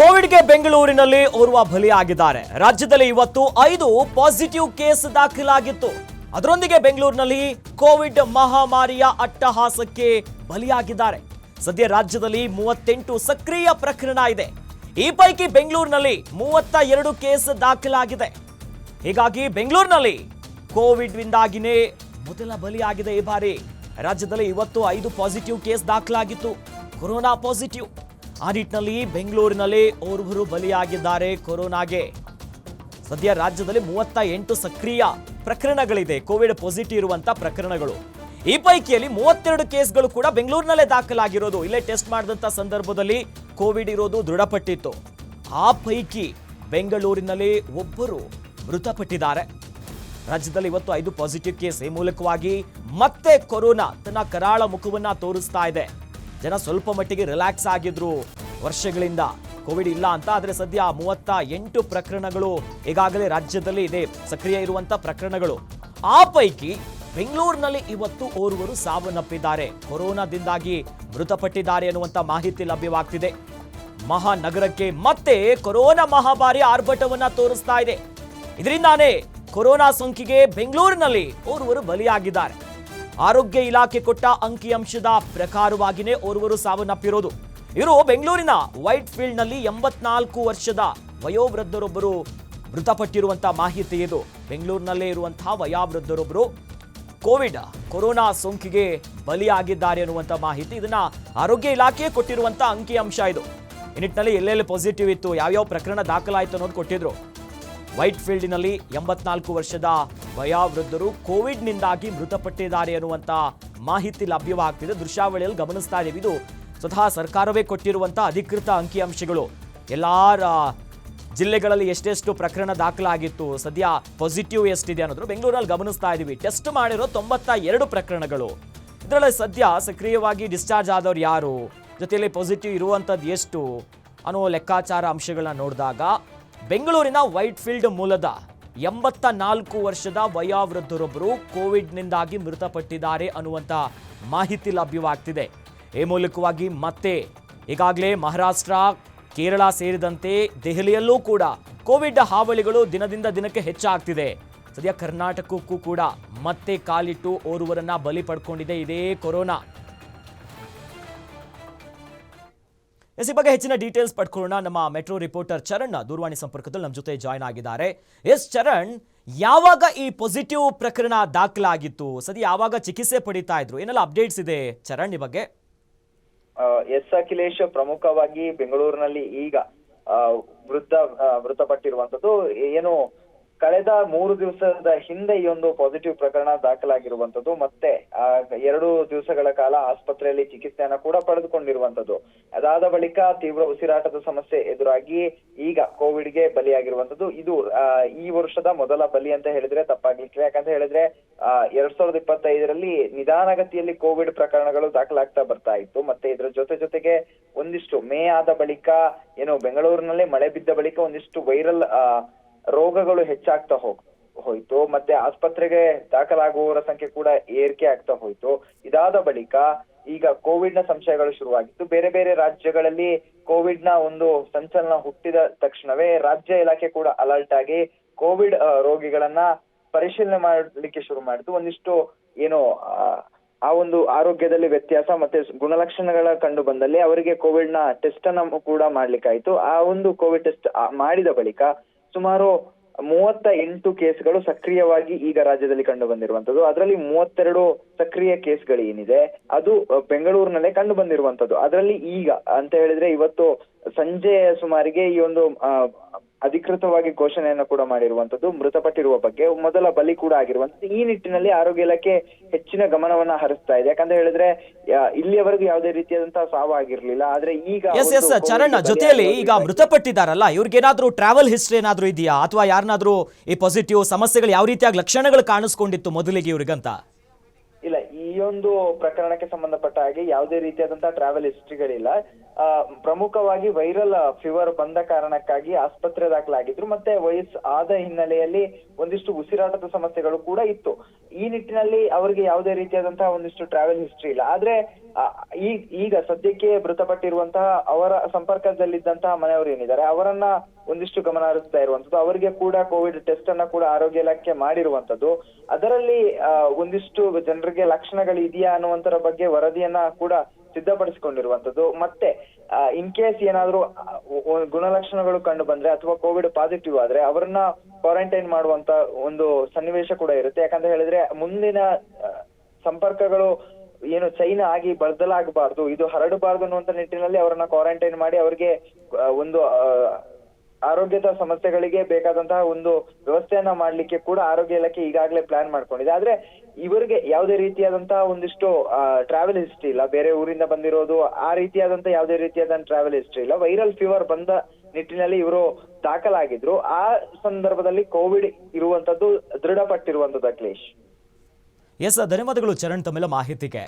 ಕೋವಿಡ್ಗೆ ಬೆಂಗಳೂರಿನಲ್ಲಿ ಓರ್ವ ಬಲಿಯಾಗಿದ್ದಾರೆ. ರಾಜ್ಯದಲ್ಲಿ ಇವತ್ತು 5 ಪಾಸಿಟಿವ್ ಕೇಸ್ ದಾಖಲಾಗಿತ್ತು. ಅದರೊಂದಿಗೆ ಬೆಂಗಳೂರಿನಲ್ಲಿ ಕೋವಿಡ್ ಮಹಾಮಾರಿಯ ಅಟ್ಟಹಾಸಕ್ಕೆ ಬಲಿಯಾಗಿದ್ದಾರೆ. ಸದ್ಯ ರಾಜ್ಯದಲ್ಲಿ 38 ಸಕ್ರಿಯ ಪ್ರಕರಣ ಇದೆ. ಈ ಪೈಕಿ ಬೆಂಗಳೂರಿನಲ್ಲಿ 32 ಕೇಸ್ ದಾಖಲಾಗಿದೆ. ಹೀಗಾಗಿ ಬೆಂಗಳೂರಿನಲ್ಲಿ ಕೋವಿಡ್ ವಿಂದಾಗಿನೇ ಮೊದಲ ಬಲಿಯಾಗಿದೆ. ಈ ಬಾರಿ ರಾಜ್ಯದಲ್ಲಿ ಇವತ್ತು 5 ಪಾಸಿಟಿವ್ ಕೇಸ್ ದಾಖಲಾಗಿತ್ತು, ಕೊರೋನಾ ಪಾಸಿಟಿವ್. ಆ ನಿಟ್ಟಿನಲ್ಲಿ ಬೆಂಗಳೂರಿನಲ್ಲಿ ಓರ್ವರು ಬಲಿಯಾಗಿದ್ದಾರೆ ಕೊರೋನಾಗೆ. ಸದ್ಯ ರಾಜ್ಯದಲ್ಲಿ 38 ಸಕ್ರಿಯ ಪ್ರಕರಣಗಳಿದೆ, ಕೋವಿಡ್ ಪಾಸಿಟಿವ್ ಇರುವಂತ ಪ್ರಕರಣಗಳು. ಈ ಪೈಕಿಯಲ್ಲಿ 32 ಕೇಸ್ಗಳು ಕೂಡ ಬೆಂಗಳೂರಿನಲ್ಲೇ ದಾಖಲಾಗಿರೋದು. ಇಲ್ಲೇ ಟೆಸ್ಟ್ ಮಾಡಿದಂತ ಸಂದರ್ಭದಲ್ಲಿ ಕೋವಿಡ್ ಇರೋದು ದೃಢಪಟ್ಟಿತ್ತು. ಆ ಪೈಕಿ ಬೆಂಗಳೂರಿನಲ್ಲಿ ಒಬ್ಬರು ಮೃತಪಟ್ಟಿದ್ದಾರೆ. ರಾಜ್ಯದಲ್ಲಿ ಇವತ್ತು 5 ಪಾಸಿಟಿವ್ ಕೇಸ್. ಈ ಮೂಲಕವಾಗಿ ಮತ್ತೆ ಕೊರೋನಾ ತನ್ನ ಕರಾಳ ಮುಖವನ್ನ ತೋರಿಸ್ತಾ ಇದೆ. ಜನ ಸ್ವಲ್ಪ ಮಟ್ಟಿಗೆ ರಿಲ್ಯಾಕ್ಸ್ ಆಗಿದ್ರು ವರ್ಷಗಳಿಂದ, ಕೋವಿಡ್ ಇಲ್ಲ ಅಂತ. ಆದರೆ ಸದ್ಯ 38 ಪ್ರಕರಣಗಳು ಈಗಾಗಲೇ ರಾಜ್ಯದಲ್ಲಿ ಇದೆ, ಸಕ್ರಿಯ ಇರುವಂತ ಪ್ರಕರಣಗಳು. ಆ ಪೈಕಿ ಬೆಂಗಳೂರಿನಲ್ಲಿ ಇವತ್ತು ಓರ್ವರು ಸಾವನ್ನಪ್ಪಿದ್ದಾರೆ, ಕೊರೋನಾದಿಂದಾಗಿ ಮೃತಪಟ್ಟಿದ್ದಾರೆ ಅನ್ನುವಂತ ಮಾಹಿತಿ ಲಭ್ಯವಾಗ್ತಿದೆ. ಮಹಾನಗರಕ್ಕೆ ಮತ್ತೆ ಕೊರೋನಾ ಮಹಾಮಾರಿ ಆರ್ಭಟವನ್ನ ತೋರಿಸ್ತಾ ಇದೆ. ಇದರಿಂದಾನೇ ಕೊರೋನಾ ಸೋಂಕಿಗೆ ಬೆಂಗಳೂರಿನಲ್ಲಿ ಓರ್ವರು ಬಲಿಯಾಗಿದ್ದಾರೆ. ಆರೋಗ್ಯ ಇಲಾಖೆ ಕೊಟ್ಟ ಅಂಕಿಅಂಶದ ಪ್ರಕಾರವಾಗಿಯೇ ಓರ್ವರು ಸಾವನ್ನಪ್ಪಿರೋದು. ಇವರು ಬೆಂಗಳೂರಿನ ವೈಟ್ ಫೀಲ್ಡ್ ನಲ್ಲಿ 84 ವರ್ಷದ ವಯೋವೃದ್ಧರೊಬ್ಬರು ಮೃತಪಟ್ಟಿರುವಂತಹ ಮಾಹಿತಿ ಇದು. ಬೆಂಗಳೂರಿನಲ್ಲೇ ಇರುವಂತಹ ವಯೋವೃದ್ಧರೊಬ್ಬರು ಕೊರೋನಾ ಸೋಂಕಿಗೆ ಬಲಿಯಾಗಿದ್ದಾರೆ ಅನ್ನುವಂಥ ಮಾಹಿತಿ. ಇದನ್ನ ಆರೋಗ್ಯ ಇಲಾಖೆ ಕೊಟ್ಟಿರುವಂತಹ ಅಂಕಿಅಂಶ ಇದು. ಈ ನಿಟ್ಟಿನಲ್ಲಿ ಎಲ್ಲೆಲ್ಲಿ ಪಾಸಿಟಿವ್ ಇತ್ತು, ಯಾವ್ಯಾವ ಪ್ರಕರಣ ದಾಖಲಾಯಿತು ಅನ್ನೋದು ಕೊಟ್ಟಿದ್ರು. ವೈಟ್ ಫೀಲ್ಡ್ನಲ್ಲಿ 84 ವರ್ಷದ ವಯೋವೃದ್ಧರು ಕೋವಿಡ್ನಿಂದಾಗಿ ಮೃತಪಟ್ಟಿದ್ದಾರೆ ಅನ್ನುವಂಥ ಮಾಹಿತಿ ಲಭ್ಯವಾಗ್ತಿದೆ. ದೃಶ್ಯಾವಳಿಯಲ್ಲಿ ಗಮನಿಸ್ತಾ ಇದ್ದೀವಿ. ಇದು ಸ್ವತಃ ಸರ್ಕಾರವೇ ಕೊಟ್ಟಿರುವಂಥ ಅಧಿಕೃತ ಅಂಕಿಅಂಶಗಳು. ಎಲ್ಲ ಜಿಲ್ಲೆಗಳಲ್ಲಿ ಎಷ್ಟೆಷ್ಟು ಪ್ರಕರಣ ದಾಖಲಾಗಿತ್ತು, ಸದ್ಯ ಪಾಸಿಟಿವ್ ಎಷ್ಟಿದೆ ಅನ್ನೋದ್ರು ಬೆಂಗಳೂರಲ್ಲಿ ಗಮನಿಸ್ತಾ ಇದ್ದೀವಿ. ಟೆಸ್ಟ್ ಮಾಡಿರೋ 92 ಪ್ರಕರಣಗಳು. ಇದರಲ್ಲಿ ಸದ್ಯ ಸಕ್ರಿಯವಾಗಿ ಡಿಸ್ಚಾರ್ಜ್ ಆದವ್ರು ಯಾರು, ಜೊತೆಯಲ್ಲಿ ಪಾಸಿಟಿವ್ ಇರುವಂಥದ್ದು ಎಷ್ಟು ಅನ್ನೋ ಲೆಕ್ಕಾಚಾರ ಅಂಶಗಳನ್ನ ನೋಡಿದಾಗ ಬೆಂಗಳೂರಿನ ವೈಟ್ ಫೀಲ್ಡ್ ಮೂಲದ 84 ವರ್ಷದ ವಯೋವೃದ್ಧರೊಬ್ಬರು ಕೋವಿಡ್ನಿಂದಾಗಿ ಮೃತಪಟ್ಟಿದ್ದಾರೆ ಅನ್ನುವಂಥ ಮಾಹಿತಿ ಲಭ್ಯವಾಗ್ತಿದೆ. ಈ ಮೂಲಕವಾಗಿ ಮತ್ತೆ ಈಗಾಗಲೇ ಮಹಾರಾಷ್ಟ್ರ, ಕೇರಳ ಸೇರಿದಂತೆ ದೆಹಲಿಯಲ್ಲೂ ಕೂಡ ಕೋವಿಡ್ ಹಾವಳಿಗಳು ದಿನದಿಂದ ದಿನಕ್ಕೆ ಹೆಚ್ಚಾಗ್ತಿದೆ. ಸದ್ಯ ಕರ್ನಾಟಕಕ್ಕೂ ಕೂಡ ಮತ್ತೆ ಕಾಲಿಟ್ಟು ಓರ್ವರನ್ನ ಬಲಿ ಪಡ್ಕೊಂಡಿದೆ ಇದೇ ಕೊರೋನಾ. ಈ ಬಗ್ಗೆ ಹೆಚ್ಚಿನ ಡೀಟೇಲ್ಸ್ ಪಡ್ಕೊಳ್ಳೋಣ. ನಮ್ಮ ಮೆಟ್ರೋ ರಿಪೋರ್ಟರ್ ಚರಣ್ ದೂರವಾಣಿ ಸಂಪರ್ಕದಲ್ಲಿ ನಮ್ಮ ಜೊತೆ ಜಾಯ್ನ್ ಆಗಿದ್ದಾರೆ. ಚರಣ್, ಯಾವಾಗ ಈ ಪಾಸಿಟಿವ್ ಪ್ರಕರಣ ದಾಖಲಾಗಿತ್ತು, ಸದ್ಯ ಯಾವಾಗ ಚಿಕಿತ್ಸೆ ಪಡಿತಾ ಇದ್ರು, ಏನೆಲ್ಲ ಅಪ್ಡೇಟ್ಸ್ ಇದೆ ಚರಣ್ ಈ ಬಗ್ಗೆ? ಅಖಿಲೇಶ್, ಪ್ರಮುಖವಾಗಿ ಬೆಂಗಳೂರಿನಲ್ಲಿ ಈಗ ಮೃತಪಟ್ಟಿರುವಂತದ್ದು ಏನು ಕಳೆದ 3 ದಿವಸದ ಹಿಂದೆ ಈ ಒಂದು ಪಾಸಿಟಿವ್ ಪ್ರಕರಣ ದಾಖಲಾಗಿರುವಂತದ್ದು. ಮತ್ತೆ 2 ದಿವಸಗಳ ಕಾಲ ಆಸ್ಪತ್ರೆಯಲ್ಲಿ ಚಿಕಿತ್ಸೆಯನ್ನ ಕೂಡ ಪಡೆದುಕೊಂಡಿರುವಂತದ್ದು. ಅದಾದ ಬಳಿಕ ತೀವ್ರ ಉಸಿರಾಟದ ಸಮಸ್ಯೆ ಎದುರಾಗಿ ಈಗ ಕೋವಿಡ್ಗೆ ಬಲಿಯಾಗಿರುವಂತದ್ದು. ಇದು ಈ ವರ್ಷದ ಮೊದಲ ಬಲಿ ಅಂತ ಹೇಳಿದ್ರೆ ತಪ್ಪಾಗ್ಲಿಕ್ಕೆ. ಯಾಕಂತ ಹೇಳಿದ್ರೆ 2025ರಲ್ಲಿ ನಿಧಾನಗತಿಯಲ್ಲಿ ಕೋವಿಡ್ ಪ್ರಕರಣಗಳು ದಾಖಲಾಗ್ತಾ ಬರ್ತಾ ಇತ್ತು. ಮತ್ತೆ ಇದರ ಜೊತೆಗೆ ಒಂದಿಷ್ಟು ಮೇ ಆದ ಬಳಿಕ ಏನು ಬೆಂಗಳೂರಿನಲ್ಲಿ ಮಳೆ ಬಿದ್ದ ಬಳಿಕ ಒಂದಿಷ್ಟು ವೈರಲ್ ರೋಗಗಳು ಹೆಚ್ಚಾಗ್ತಾ ಹೋಯ್ತು. ಮತ್ತೆ ಆಸ್ಪತ್ರೆಗೆ ದಾಖಲಾಗುವವರ ಸಂಖ್ಯೆ ಕೂಡ ಏರಿಕೆ ಆಗ್ತಾ ಹೋಯ್ತು. ಇದಾದ ಬಳಿಕ ಈಗ ಕೋವಿಡ್ ನ ಸಂಶಯಗಳು ಶುರುವಾಗಿತ್ತು. ಬೇರೆ ಬೇರೆ ರಾಜ್ಯಗಳಲ್ಲಿ ಕೋವಿಡ್ ನ ಒಂದು ಸಂಚಲನ ಹುಟ್ಟಿದ ತಕ್ಷಣವೇ ರಾಜ್ಯ ಇಲಾಖೆ ಕೂಡ ಅಲರ್ಟ್ ಆಗಿ ಕೋವಿಡ್ ರೋಗಿಗಳನ್ನ ಪರಿಶೀಲನೆ ಮಾಡ್ಲಿಕ್ಕೆ ಶುರು ಮಾಡಿತು. ಒಂದಿಷ್ಟು ಏನು ಆ ಒಂದು ಆರೋಗ್ಯದಲ್ಲಿ ವ್ಯತ್ಯಾಸ ಮತ್ತೆ ಗುಣಲಕ್ಷಣಗಳ ಕಂಡು ಬಂದಲ್ಲಿ ಅವರಿಗೆ ಕೋವಿಡ್ ನ ಟೆಸ್ಟ್ ಅನ್ನ ಕೂಡ ಮಾಡ್ಲಿಕ್ಕಾಯ್ತು. ಆ ಒಂದು ಕೋವಿಡ್ ಟೆಸ್ಟ್ ಮಾಡಿದ ಬಳಿಕ ಸುಮಾರು 38 ಕೇಸ್ಗಳು ಸಕ್ರಿಯವಾಗಿ ಈಗ ರಾಜ್ಯದಲ್ಲಿ ಕಂಡು ಬಂದಿರುವಂತದ್ದು. ಅದರಲ್ಲಿ 32 ಸಕ್ರಿಯ ಕೇಸ್ಗಳು ಏನಿದೆ ಅದು ಬೆಂಗಳೂರಿನಲ್ಲೇ ಕಂಡು ಬಂದಿರುವಂತದ್ದು. ಅದರಲ್ಲಿ ಈಗ ಅಂತ ಹೇಳಿದ್ರೆ ಇವತ್ತು ಸಂಜೆ ಸುಮಾರಿಗೆ ಈ ಒಂದು ಅಧಿಕೃತವಾಗಿ ಘೋಷಣೆಯನ್ನು ಕೂಡ ಮಾಡಿರುವಂತದ್ದು. ಮೃತಪಟ್ಟಿರುವ ಬಗ್ಗೆ ಮೊದಲ ಬಲಿ ಕೂಡ ಆಗಿರುವಂತದ್ದು. ಈ ನಿಟ್ಟಿನಲ್ಲಿ ಆರೋಗ್ಯ ಇಲಾಖೆ ಹೆಚ್ಚಿನ ಗಮನವನ್ನ ಹರಿಸ್ತಾ ಇದೆ. ಯಾಕಂತ ಹೇಳಿದ್ರೆ ಇಲ್ಲಿಯವರೆಗೂ ಯಾವುದೇ ರೀತಿಯಾದಂತಹ ಸಾವಾಗಿರ್ಲಿಲ್ಲ. ಆದ್ರೆ ಈಗ ಚರಣ್, ಜೊತೆಯಲ್ಲಿ ಈಗ ಮೃತಪಟ್ಟಿದ್ದಾರಲ್ಲ, ಇವ್ರಿಗೇನಾದ್ರೂ ಟ್ರಾವೆಲ್ ಹಿಸ್ಟ್ರಿ ಏನಾದ್ರೂ ಇದೆಯಾ, ಅಥವಾ ಯಾರನ್ನಾದ್ರೂ ಈ ಪಾಸಿಟಿವ್ ಸಮಸ್ಯೆಗಳು ಯಾವ ರೀತಿಯಾಗಿ ಲಕ್ಷಣಗಳು ಕಾಣಿಸ್ಕೊಂಡಿತ್ತು ಮೊದಲಿಗೆ ಇವ್ರಿಗಂತ? ಇಲ್ಲ, ಈ ಒಂದು ಪ್ರಕರಣಕ್ಕೆ ಸಂಬಂಧಪಟ್ಟ ಹಾಗೆ ಯಾವುದೇ ರೀತಿಯಾದಂತಹ ಟ್ರಾವೆಲ್ ಹಿಸ್ಟ್ರಿಗಳಿಲ್ಲ. ಪ್ರಮುಖವಾಗಿ ವೈರಲ್ ಫೀವರ್ ಬಂದ ಕಾರಣಕ್ಕಾಗಿ ಆಸ್ಪತ್ರೆ ದಾಖಲಾಗಿದ್ರು. ಮತ್ತೆ ವಯಸ್ಸು ಆದ ಹಿನ್ನೆಲೆಯಲ್ಲಿ ಒಂದಿಷ್ಟು ಉಸಿರಾಟದ ಸಮಸ್ಯೆಗಳು ಕೂಡ ಇತ್ತು. ಈ ನಿಟ್ಟಿನಲ್ಲಿ ಅವರಿಗೆ ಯಾವುದೇ ರೀತಿಯಾದಂತಹ ಒಂದಿಷ್ಟು ಟ್ರಾವೆಲ್ ಹಿಸ್ಟ್ರಿ ಇಲ್ಲ. ಆದ್ರೆ ಈಗ ಸದ್ಯಕ್ಕೆ ಮೃತಪಟ್ಟಿರುವಂತಹ ಅವರ ಸಂಪರ್ಕದಲ್ಲಿದ್ದಂತಹ ಮನೆಯವರು ಏನಿದ್ದಾರೆ ಅವರನ್ನ ಒಂದಿಷ್ಟು ಗಮನ ಹರಿಸ್ತಾ ಇರುವಂತದ್ದು. ಅವರಿಗೆ ಕೂಡ ಕೋವಿಡ್ ಟೆಸ್ಟ್ ಅನ್ನ ಕೂಡ ಆರೋಗ್ಯ ಇಲಾಖೆ ಮಾಡಿರುವಂತದ್ದು. ಅದರಲ್ಲಿ ಒಂದಿಷ್ಟು ಜನರಿಗೆ ಲಕ್ಷಣಗಳು ಇದೆಯಾ ಅನ್ನುವಂತರ ಬಗ್ಗೆ ವರದಿಯನ್ನ ಕೂಡ ಸಿದ್ಧಪಡಿಸಿಕೊಂಡಿರುವಂತದ್ದು. ಮತ್ತೆ ಇನ್ ಕೇಸ್ ಏನಾದ್ರೂ ಗುಣಲಕ್ಷಣಗಳು ಕಂಡು ಬಂದ್ರೆ ಅಥವಾ ಕೋವಿಡ್ ಪಾಸಿಟಿವ್ ಆದ್ರೆ ಅವರನ್ನ ಕ್ವಾರಂಟೈನ್ ಮಾಡುವಂತ ಒಂದು ಸನ್ನಿವೇಶ ಕೂಡ ಇರುತ್ತೆ. ಯಾಕಂತ ಹೇಳಿದ್ರೆ ಮುಂದಿನ ಸಂಪರ್ಕಗಳು ಏನು ಚೈನ್ ಆಗಿ ಬದಲಾಗಬಾರ್ದು, ಇದು ಹರಡಬಾರ್ದು ಅನ್ನುವಂತ ನಿಟ್ಟಿನಲ್ಲಿ ಅವರನ್ನ ಕ್ವಾರಂಟೈನ್ ಮಾಡಿ ಅವರಿಗೆ ಒಂದು ಆರೋಗ್ಯದ ಸಮಸ್ಯೆಗಳಿಗೆ ಬೇಕಾದಂತಹ ಒಂದು ವ್ಯವಸ್ಥೆಯನ್ನ ಮಾಡ್ಲಿಕ್ಕೆ ಕೂಡ ಆರೋಗ್ಯ ಇಲಾಖೆ ಈಗಾಗಲೇ ಪ್ಲಾನ್ ಮಾಡ್ಕೊಂಡಿದೆ. ಆದ್ರೆ ಇವರಿಗೆ ಯಾವುದೇ ರೀತಿಯಾದಂತಹ ಒಂದಿಷ್ಟು ಟ್ರಾವೆಲ್ ಹಿಸ್ಟ್ರಿ ಇಲ್ಲ, ಬೇರೆ ಊರಿಂದ ಬಂದಿರೋದು ಆ ರೀತಿಯಾದಂತಹ ಯಾವುದೇ ರೀತಿಯಾದಂತಹ ಟ್ರಾವೆಲ್ ಹಿಸ್ಟ್ರಿ ಇಲ್ಲ. ವೈರಲ್ ಫೀವರ್ ಬಂದ ನಿಟ್ಟಿನಲ್ಲಿ ಇವರು ದಾಖಲಾಗಿದ್ರು. ಆ ಸಂದರ್ಭದಲ್ಲಿ ಕೋವಿಡ್ ಇರುವಂತದ್ದು ದೃಢಪಟ್ಟಿರುವಂತದ್ದು. ಅಖಿಲೇಶ್, ಎಸ್, ಧನ್ಯವಾದಗಳು ಚರಣ್ ತಮ್ಮೆಲ್ಲ ಮಾಹಿತಿಗೆ.